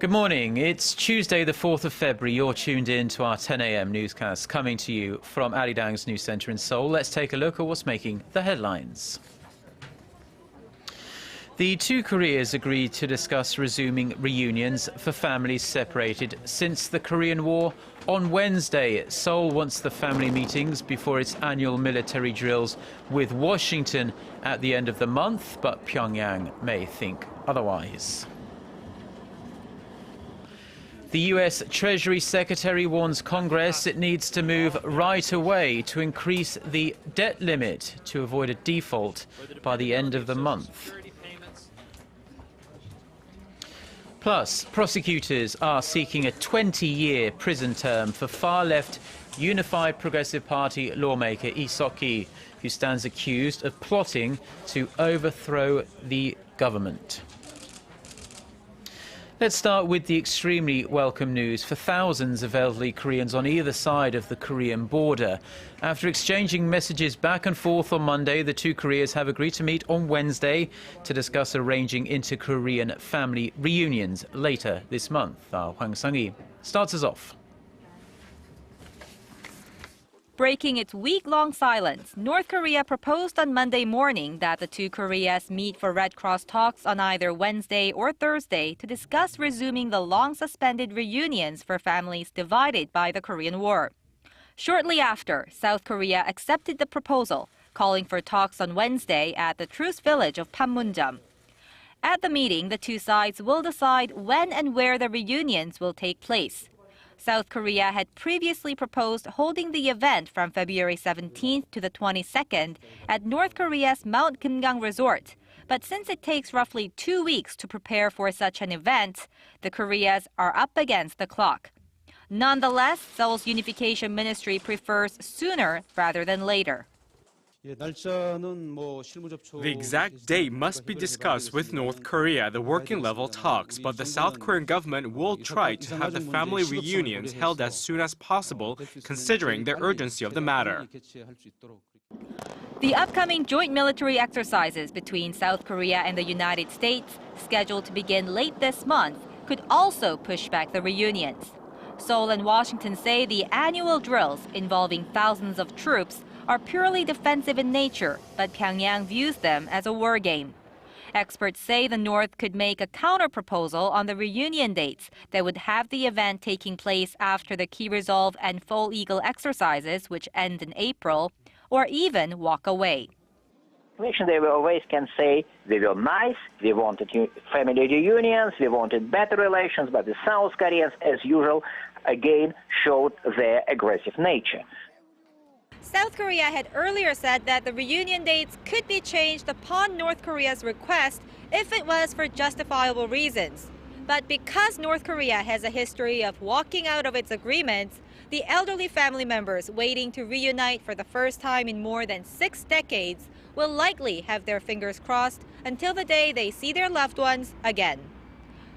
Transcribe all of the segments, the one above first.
Good morning. It's Tuesday, the 4th of February. You're tuned in to our 10 a.m. newscast coming to you from ARIRANG's news centre in Seoul. Let's take a look at what's making the headlines. The two Koreas agreed to discuss resuming reunions for families separated since the Korean War on Wednesday. Seoul wants the family meetings before its annual military drills with Washington at the end of the month, but Pyongyang may think otherwise. The U.S. Treasury Secretary warns Congress it needs to move right away to increase the debt limit to avoid a default by the end of the month. Plus, prosecutors are seeking a 20-year prison term for far-left Unified Progressive Party lawmaker Seokki, who stands accused of plotting to overthrow the government. Let's start with the extremely welcome news for thousands of elderly Koreans on either side of the Korean border. After exchanging messages back and forth on Monday, the two Koreas have agreed to meet on Wednesday to discuss arranging inter-Korean family reunions later this month. Our Hwang Sang-hee starts us off. Breaking its week-long silence, North Korea proposed on Monday morning that the two Koreas meet for Red Cross talks on either Wednesday or Thursday to discuss resuming the long-suspended reunions for families divided by the Korean War. Shortly after, South Korea accepted the proposal, calling for talks on Wednesday at the truce village of Panmunjom. At the meeting, the two sides will decide when and where the reunions will take place. South Korea had previously proposed holding the event from February 17th to the 22nd at North Korea's Mount Kimgang Resort. But since it takes roughly 2 weeks to prepare for such an event, the Koreas are up against the clock. Nonetheless, Seoul's unification ministry prefers sooner rather than later. The exact date must be discussed with North Korea, the working-level talks, but the South Korean government will try to have the family reunions held as soon as possible, considering the urgency of the matter. The upcoming joint military exercises between South Korea and the United States, scheduled to begin late this month, could also push back the reunions. Seoul and Washington say the annual drills, involving thousands of troops, are purely defensive in nature, but Pyongyang views them as a war game. Experts say the North could make a counter-proposal on the reunion dates that would have the event taking place after the Key Resolve and Full Eagle exercises, which end in April, or even walk away. They always can say they were nice, we wanted family reunions, we wanted better relations, but the South Koreans, as usual, again showed their aggressive nature. South Korea had earlier said that the reunion dates could be changed upon North Korea's request if it was for justifiable reasons. But because North Korea has a history of walking out of its agreements, the elderly family members waiting to reunite for the first time in more than 6 decades will likely have their fingers crossed until the day they see their loved ones again.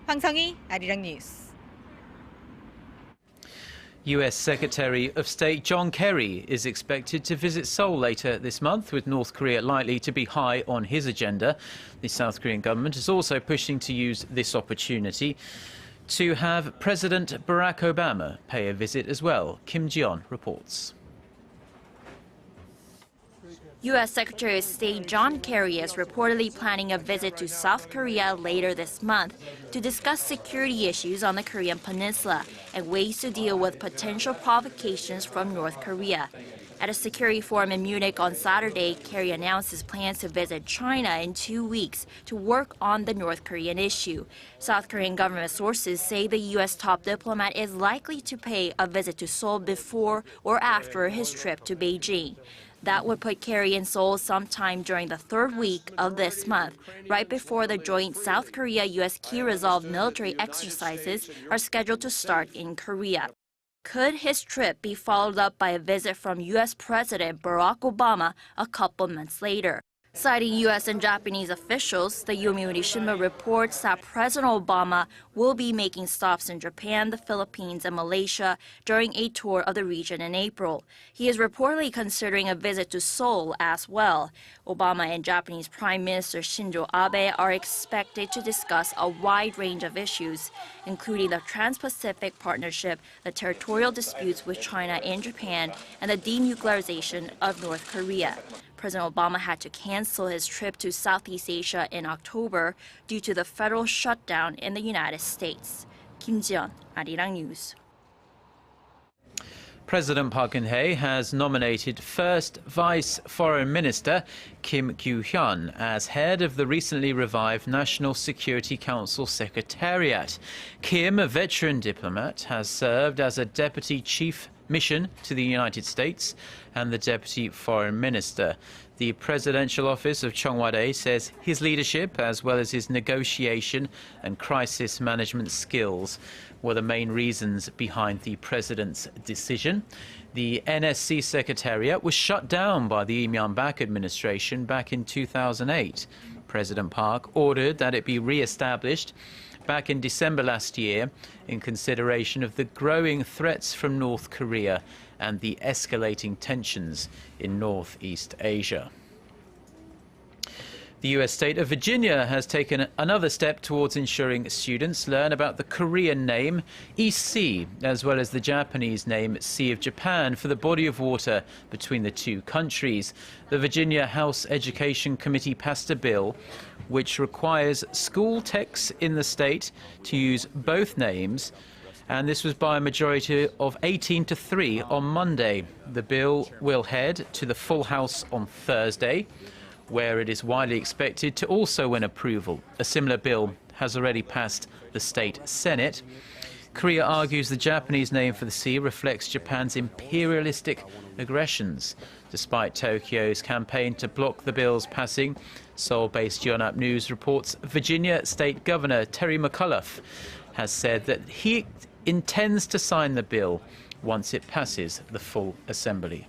Hwang Sang-hee, ARIRANG News. U.S. Secretary of State John Kerry is expected to visit Seoul later this month, with North Korea likely to be high on his agenda. The South Korean government is also pushing to use this opportunity to have President Barack Obama pay a visit as well. Kim Ji-yeon reports. U.S. Secretary of State John Kerry is reportedly planning a visit to South Korea later this month to discuss security issues on the Korean peninsula and ways to deal with potential provocations from North Korea. At a security forum in Munich on Saturday, Kerry announced his plans to visit China in 2 weeks to work on the North Korean issue. South Korean government sources say the U.S. top diplomat is likely to pay a visit to Seoul before or after his trip to Beijing. That would put Kerry in Seoul sometime during the 3rd week of this month, right before the joint South Korea-U.S. Key Resolve military exercises are scheduled to start in Korea. Could his trip be followed up by a visit from U.S. President Barack Obama a couple months later? Citing U.S. and Japanese officials, the Yomiuri Shimbun reports that President Obama will be making stops in Japan, the Philippines, and Malaysia during a tour of the region in April. He is reportedly considering a visit to Seoul as well. Obama and Japanese Prime Minister Shinzo Abe are expected to discuss a wide range of issues, including the Trans-Pacific Partnership, the territorial disputes with China and Japan, and the denuclearization of North Korea. President Obama had to cancel his trip to Southeast Asia in October due to the federal shutdown in the United States. Kim Ji-yeon, ARIRANG News. President Park Geun-hye has nominated First Vice Foreign Minister Kim Kyu-hyun as head of the recently revived National Security Council Secretariat. Kim, a veteran diplomat, has served as a deputy chief mission to the United States and the Deputy Foreign Minister. The Presidential Office of Chung Wha-dae says his leadership, as well as his negotiation and crisis management skills, were the main reasons behind the President's decision. The NSC Secretariat was shut down by the Lee Myung-bak administration back in 2008. President Park ordered that it be re-established back in December last year in consideration of the growing threats from North Korea and the escalating tensions in Northeast Asia. The U.S. state of Virginia has taken another step towards ensuring students learn about the Korean name East Sea, as well as the Japanese name Sea of Japan, for the body of water between the two countries. The Virginia House Education Committee passed a bill which requires school texts in the state to use both names, and this was by a majority of 18-3 on Monday. The bill will head to the full House on Thursday, where it is widely expected to also win approval. A similar bill has already passed the state Senate. Korea argues the Japanese name for the sea reflects Japan's imperialistic aggressions. Despite Tokyo's campaign to block the bill's passing, Seoul-based Yonhap News reports Virginia State Governor Terry McAuliffe has said that he intends to sign the bill once it passes the full assembly.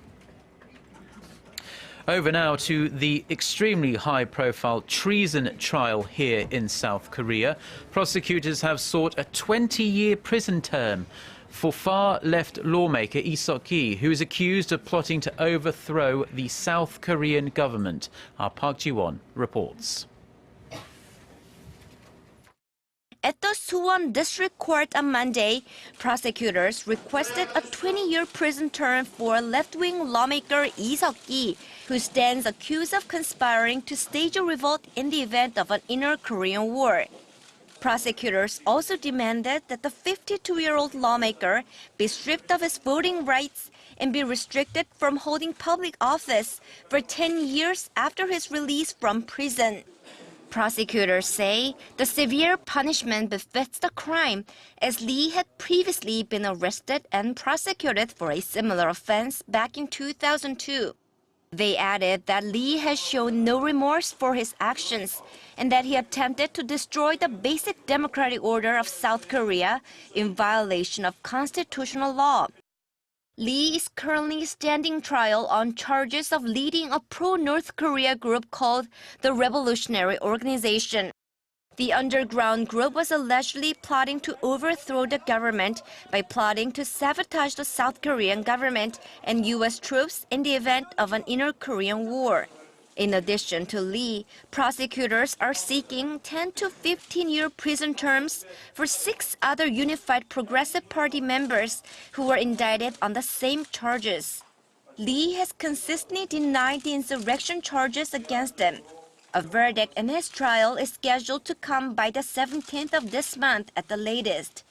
Over now to the extremely high-profile treason trial here in South Korea. Prosecutors have sought a 20-year prison term for far-left lawmaker Lee Seokki, who is accused of plotting to overthrow the South Korean government. Our Park Ji-won reports. At the Suwon District Court on Monday, prosecutors requested a 20-year prison term for left-wing lawmaker Lee Seokki, who stands accused of conspiring to stage a revolt in the event of an inner Korean war. Prosecutors also demanded that the 52-year-old lawmaker be stripped of his voting rights and be restricted from holding public office for 10 years after his release from prison. Prosecutors say the severe punishment befits the crime, as Lee had previously been arrested and prosecuted for a similar offense back in 2002. They added that Lee has shown no remorse for his actions and that he attempted to destroy the basic democratic order of South Korea in violation of constitutional law. Lee is currently standing trial on charges of leading a pro-North Korea group called the Revolutionary Organization. The underground group was allegedly plotting to overthrow the government by plotting to sabotage the South Korean government and U.S. troops in the event of an inner Korean war. In addition to Lee, prosecutors are seeking 10 to 15-year prison terms for 6 other Unified Progressive Party members who were indicted on the same charges. Lee has consistently denied the insurrection charges against him. A verdict in his trial is scheduled to come by the 17th of this month at the latest.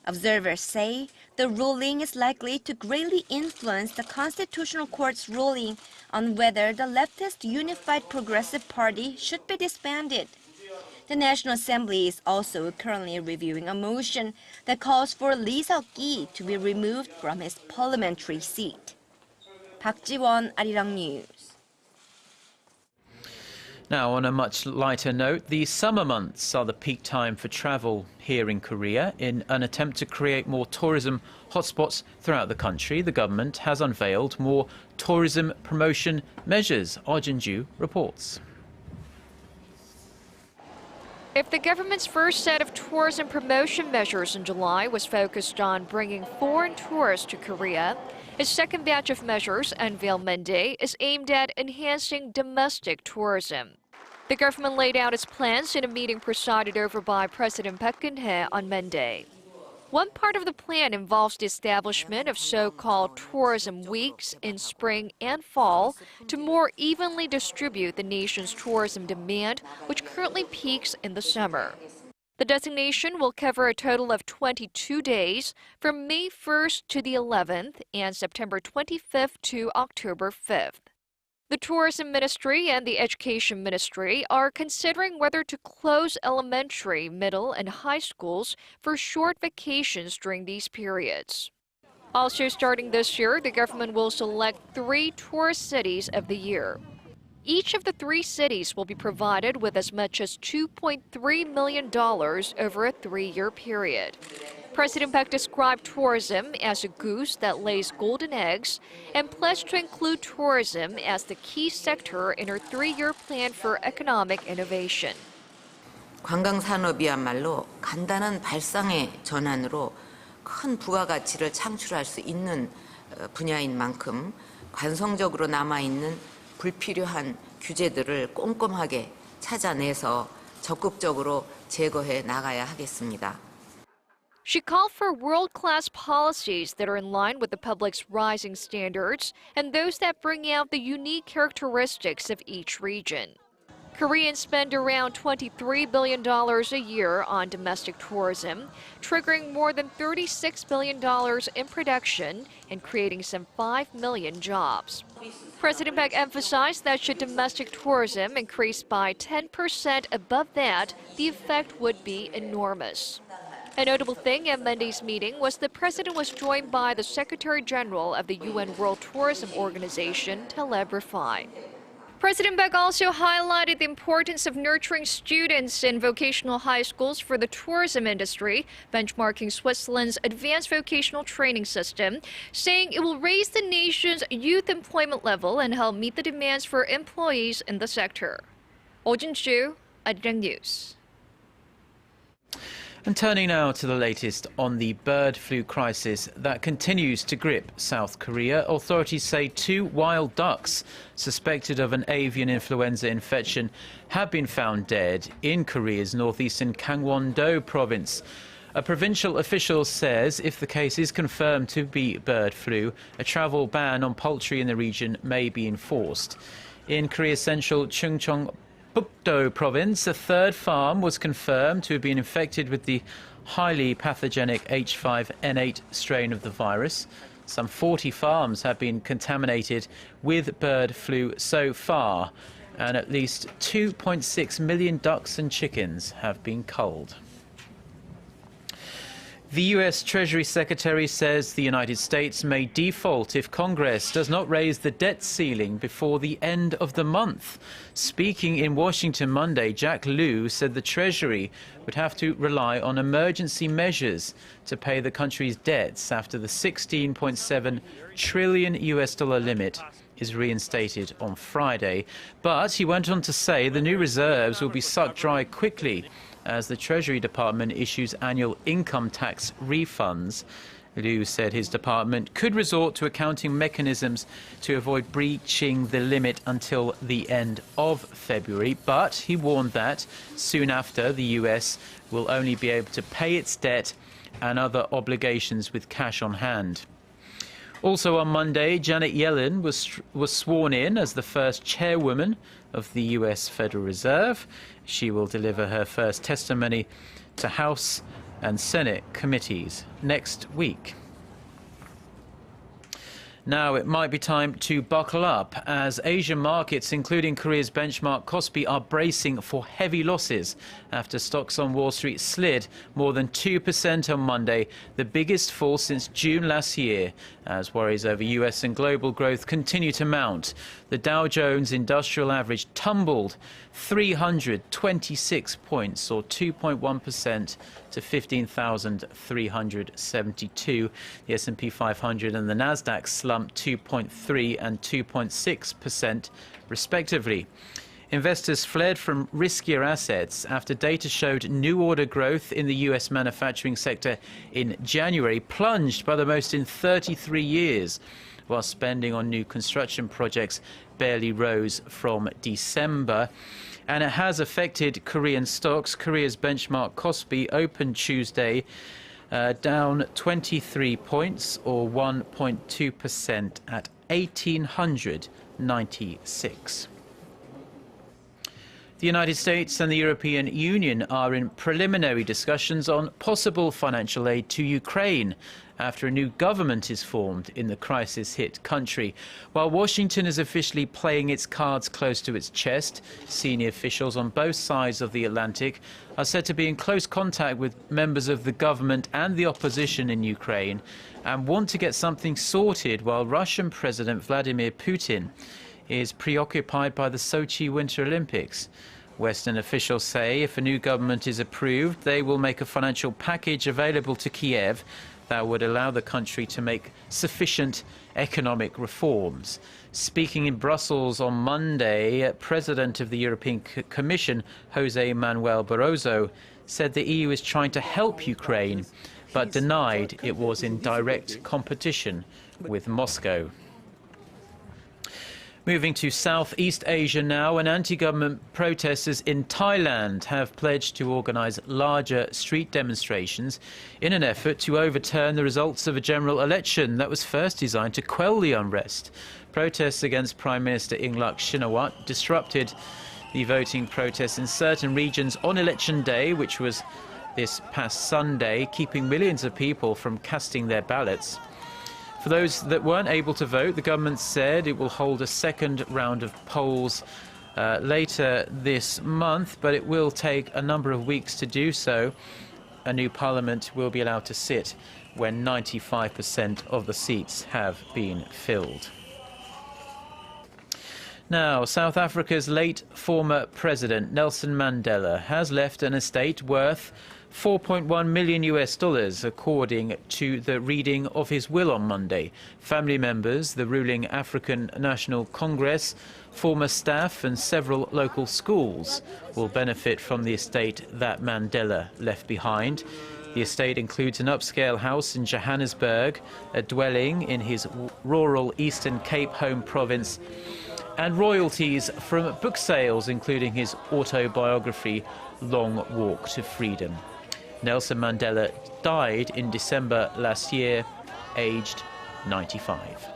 Observers say the ruling is likely to greatly influence the Constitutional Court's ruling on whether the leftist Unified Progressive Party should be disbanded. The National Assembly is also currently reviewing a motion that calls for Lee Seokki to be removed from his parliamentary seat. Park Ji-won, ARIRANG News. Now, on a much lighter note, the summer months are the peak time for travel here in Korea. In an attempt to create more tourism hotspots throughout the country, the government has unveiled more tourism promotion measures. Oh Jin-ju reports. If the government's first set of tourism promotion measures in July was focused on bringing foreign tourists to Korea, its second batch of measures, unveiled Monday, is aimed at enhancing domestic tourism. The government laid out its plans in a meeting presided over by President Park Geun-hye on Monday. One part of the plan involves the establishment of so-called tourism weeks in spring and fall to more evenly distribute the nation's tourism demand, which currently peaks in the summer. The designation will cover a total of 22 days from May 1st to the 11th and September 25th to October 5th. The Tourism Ministry and the Education Ministry are considering whether to close elementary, middle, and high schools for short vacations during these periods. Also starting this year, the government will select 3 tourist cities of the year. Each of the 3 cities will be provided with as much as $2.3 million over a 3-year period. President Park described tourism as a goose that lays golden eggs and pledged to include tourism as the key sector in her 3-year plan for economic innovation. 관광산업이야말로 간단한 발상의 전환으로 큰 부가가치를 창출할 수 있는 분야인 만큼 관성적으로 남아있는 불필요한 규제들을 꼼꼼하게 찾아내서 적극적으로 제거해 나가야 하겠습니다. She called for world-class policies that are in line with the public's rising standards and those that bring out the unique characteristics of each region. Koreans spend around $23 billion a year on domestic tourism, triggering more than $36 billion in production and creating some 5 million jobs. President Park emphasized that should domestic tourism increase by 10% above that, the effect would be enormous. A notable thing at Monday's meeting was the president was joined by the Secretary General of the UN World Tourism Organization, Taleb Rifai. President Park also highlighted the importance of nurturing students in vocational high schools for the tourism industry, benchmarking Switzerland's advanced vocational training system, saying it will raise the nation's youth employment level and help meet the demands for employees in the sector. Oh Jin-soo, ARIRANG News. And turning now to the latest on the bird flu crisis that continues to grip South Korea. Authorities say 2 wild ducks suspected of an avian influenza infection have been found dead in Korea's northeastern Gangwon-do province. A provincial official says if the case is confirmed to be bird flu, a travel ban on poultry in the region may be enforced. In Korea's central Chungcheong Bukdo province, a 3rd farm was confirmed to have been infected with the highly pathogenic H5N8 strain of the virus. Some 40 farms have been contaminated with bird flu so far, and at least 2.6 million ducks and chickens have been culled. The U.S. Treasury Secretary says the United States may default if Congress does not raise the debt ceiling before the end of the month. Speaking in Washington Monday, Jack Lew said the Treasury would have to rely on emergency measures to pay the country's debts after the $16.7 trillion limit is reinstated on Friday. But he went on to say the new reserves will be sucked dry quickly as the Treasury Department issues annual income tax refunds. Liu said his department could resort to accounting mechanisms to avoid breaching the limit until the end of February, but he warned that soon after the US will only be able to pay its debt and other obligations with cash on hand. Also on Monday, Janet Yellen was sworn in as the first chairwoman of the US Federal Reserve. She will deliver her first testimony to House and Senate committees next week. Now it might be time to buckle up as Asian markets, including Korea's benchmark Kospi, are bracing for heavy losses after stocks on Wall Street slid more than 2% on Monday, the biggest fall since June last year, as worries over US and global growth continue to mount. The Dow Jones Industrial Average tumbled 326 points, or 2.1%, to 15,372. The S&P 500 and the Nasdaq slumped 2.3 and 2.6% respectively. Investors fled from riskier assets after data showed new order growth in the U.S. manufacturing sector in January plunged by the most in 33 years, while spending on new construction projects barely rose from December. And it has affected Korean stocks. Korea's benchmark Kospi opened Tuesday down 23 points or 1.2% at 1,896. The United States and the European Union are in preliminary discussions on possible financial aid to Ukraine after a new government is formed in the crisis-hit country. While Washington is officially playing its cards close to its chest, senior officials on both sides of the Atlantic are said to be in close contact with members of the government and the opposition in Ukraine and want to get something sorted while Russian President Vladimir Putin is preoccupied by the Sochi Winter Olympics. Western officials say if a new government is approved, they will make a financial package available to Kiev that would allow the country to make sufficient economic reforms. Speaking in Brussels on Monday, President of the European Commission, Jose Manuel Barroso, said the EU is trying to help Ukraine, but denied it was in direct competition with Moscow. Moving to Southeast Asia now, and anti-government protesters in Thailand have pledged to organise larger street demonstrations in an effort to overturn the results of a general election that was first designed to quell the unrest. Protests against Prime Minister Yingluck Shinawatra disrupted the voting protests in certain regions on election day, which was this past Sunday, keeping millions of people from casting their ballots. For those that weren't able to vote, the government said it will hold a second round of polls later this month, but it will take a number of weeks to do so. A new parliament will be allowed to sit when 95% of the seats have been filled. Now, South Africa's late former president, Nelson Mandela, has left an estate worth $4.1 million, according to the reading of his will on Monday. Family members, the ruling African National Congress, former staff and several local schools will benefit from the estate that Mandela left behind. The estate includes an upscale house in Johannesburg, a dwelling in his rural Eastern Cape home province, and royalties from book sales, including his autobiography, Long Walk to Freedom. Nelson Mandela died in December last year, aged 95.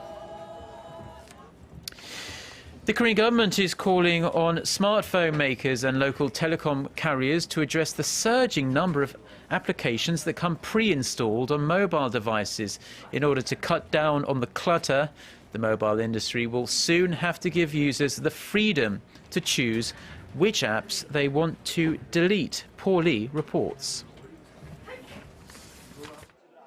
The Korean government is calling on smartphone makers and local telecom carriers to address the surging number of applications that come pre-installed on mobile devices. In order to cut down on the clutter, the mobile industry will soon have to give users the freedom to choose which apps they want to delete. Paul Lee reports.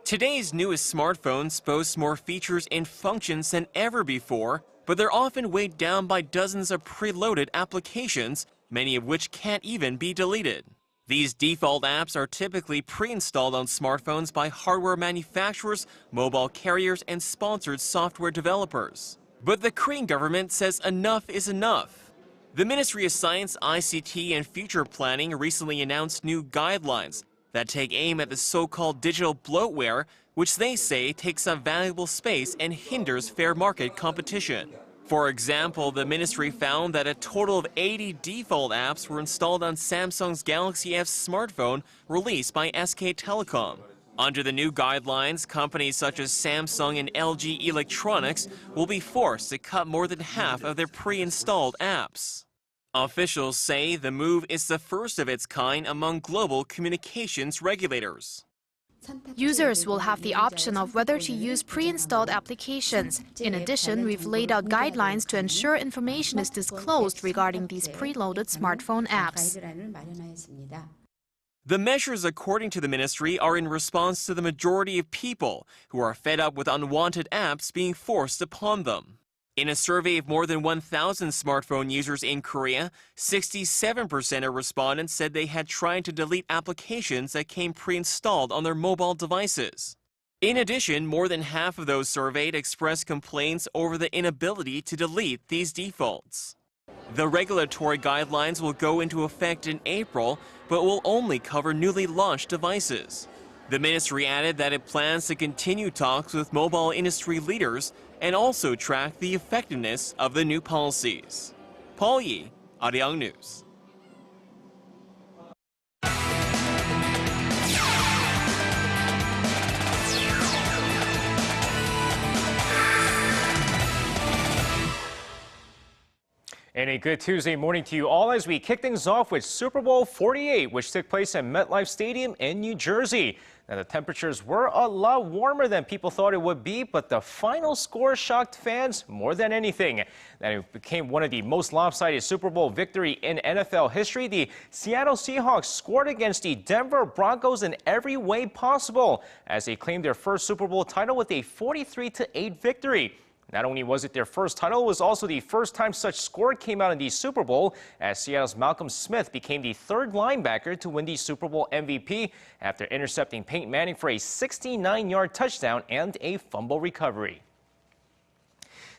Today's newest smartphones boast more features and functions than ever before, but they're often weighed down by dozens of preloaded applications, many of which can't even be deleted. These default apps are typically pre-installed on smartphones by hardware manufacturers, mobile carriers, and sponsored software developers. But the Korean government says enough is enough. The Ministry of Science, ICT, and Future Planning recently announced new guidelines that take aim at the so-called digital bloatware, which they say takes up valuable space and hinders fair market competition. For example, the ministry found that a total of 80 default apps were installed on Samsung's Galaxy F smartphone released by SK Telecom. Under the new guidelines, companies such as Samsung and LG Electronics will be forced to cut more than half of their pre-installed apps. Officials say the move is the first of its kind among global communications regulators. Users will have the option of whether to use pre-installed applications. In addition, we've laid out guidelines to ensure information is disclosed regarding these preloaded smartphone apps. The measures, according to the ministry, are in response to the majority of people who are fed up with unwanted apps being forced upon them. In a survey of more than 1,000 smartphone users in Korea, 67% of respondents said they had tried to delete applications that came pre-installed on their mobile devices. In addition, more than half of those surveyed expressed complaints over the inability to delete these defaults. The regulatory guidelines will go into effect in April, but will only cover newly launched devices. The ministry added that it plans to continue talks with mobile industry leaders and also track the effectiveness of the new policies. Paul Yi, ARIRANG News. And a good Tuesday morning to you all as we kick things off with Super Bowl 48, which took place at MetLife Stadium in New Jersey. Now, the temperatures were a lot warmer than people thought it would be, but the final score shocked fans more than anything. That it became one of the most lopsided Super Bowl victory in NFL history. The Seattle Seahawks scored against the Denver Broncos in every way possible as they claimed their first Super Bowl title with a 43-8 victory. Not only was it their first title, it was also the first time such score came out in the Super Bowl, as Seattle's Malcolm Smith became the third linebacker to win the Super Bowl MVP after intercepting Peyton Manning for a 69-yard touchdown and a fumble recovery.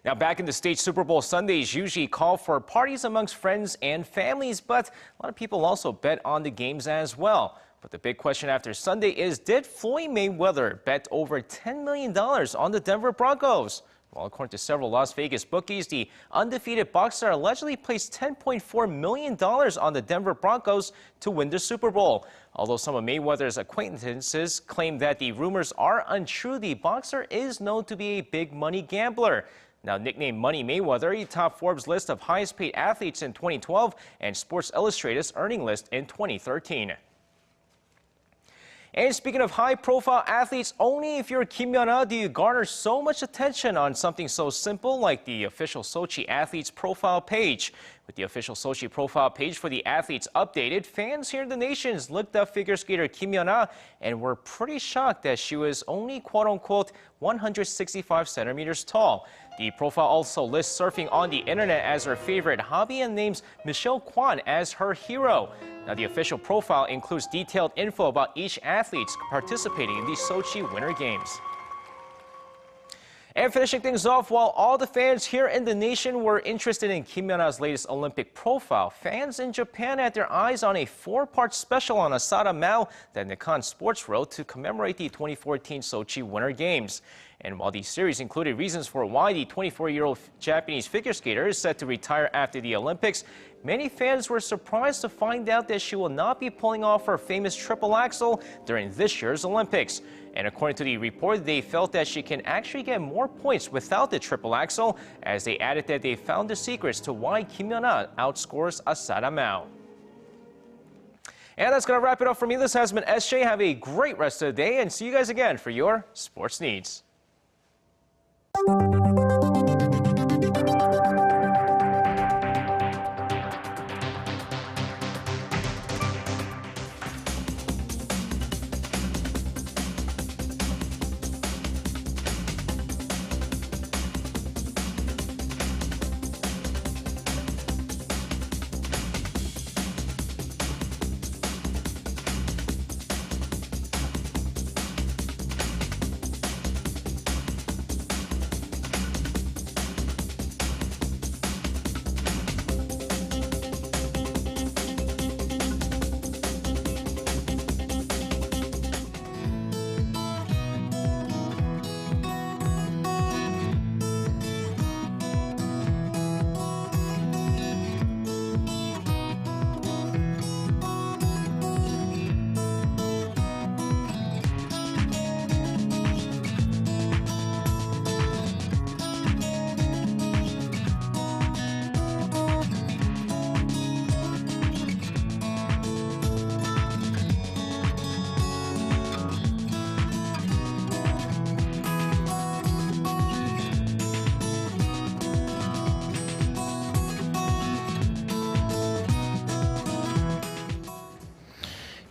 Now, back in the States, Super Bowl Sundays usually call for parties amongst friends and families, but a lot of people also bet on the games as well. But the big question after Sunday is, did Floyd Mayweather bet over $10 million on the Denver Broncos? Well, according to several Las Vegas bookies, the undefeated boxer allegedly placed $10.4 million on the Denver Broncos to win the Super Bowl. Although some of Mayweather's acquaintances claim that the rumors are untrue, the boxer is known to be a big money gambler. Now, nicknamed Money Mayweather, he topped Forbes' list of highest paid athletes in 2012 and Sports Illustrated's earning list in 2013. And speaking of high-profile athletes, only if you're Kim Yeon-ah do you garner so much attention on something so simple like the official Seokki athlete's profile page. With the official Seokki profile page for the athletes updated, fans here in the nations looked up figure skater Kim Yeon-ah and were pretty shocked that she was only quote-unquote 165 centimeters tall. The profile also lists surfing on the internet as her favorite hobby and names Michelle Kwan as her hero. Now, the official profile includes detailed info about each athlete participating in the Seokki Winter Games. And finishing things off, while all the fans here in the nation were interested in Kim Yeon-ah's latest Olympic profile, fans in Japan had their eyes on a 4-part special on Asada Mao that Nikkan Sports wrote to commemorate the 2014 Seokki Winter Games. And while the series included reasons for why the 24-year-old Japanese figure skater is set to retire after the Olympics, many fans were surprised to find out that she will not be pulling off her famous triple axel during this year's Olympics. And according to the report, they felt that she can actually get more points without the triple axel, as they added that they found the secrets to why Kim Yeon-ah outscores Asada Mao. And that's going to wrap it up for me. This has been SJ. Have a great rest of the day, and see you guys again for your sports needs.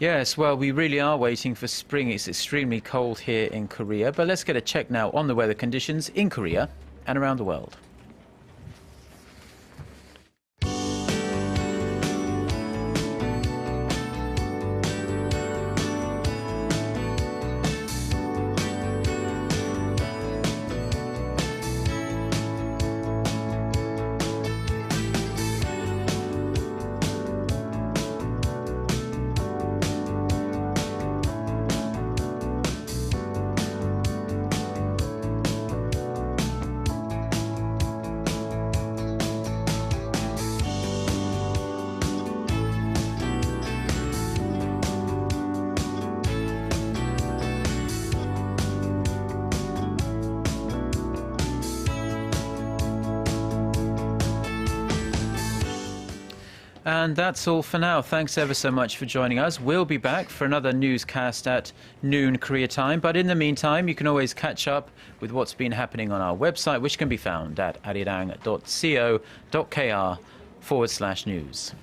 Yes, well, we really are waiting for spring. It's extremely cold here in Korea. But let's get a check now on the weather conditions in Korea and around the world. And that's all for now. Thanks ever so much for joining us. We'll be back for another newscast at noon Korea time. But in the meantime, you can always catch up with what's been happening on our website, which can be found at arirang.co.kr/news.